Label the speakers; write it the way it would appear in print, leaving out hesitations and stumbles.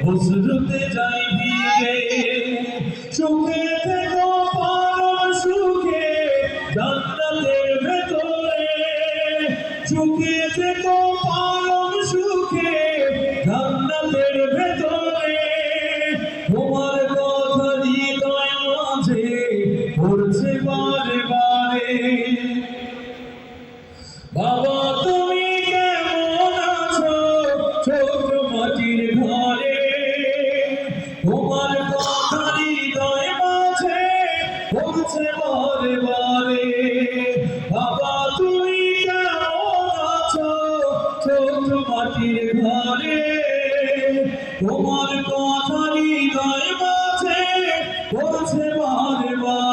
Speaker 1: অশ্রুতে যাই ভিজে সুখে থেকো পরম সুখে জান্নাতের ভেতরে সুখে থেকো পরম সুখে জান্নাতের ভেতরে তোমার কথা হৃদয় মাঝে পড়ছে বারে বারে বাবা তুমি কেমন আছো ছোট মাটির ঘরে তোমার কথা হৃদয় মাঝে পড়ছে বারে বারে বাবা তুমি কেমন আছো ছোট মাটির ঘরে তোমার কথা হৃদয় মাঝে পড়ছে বারে বারে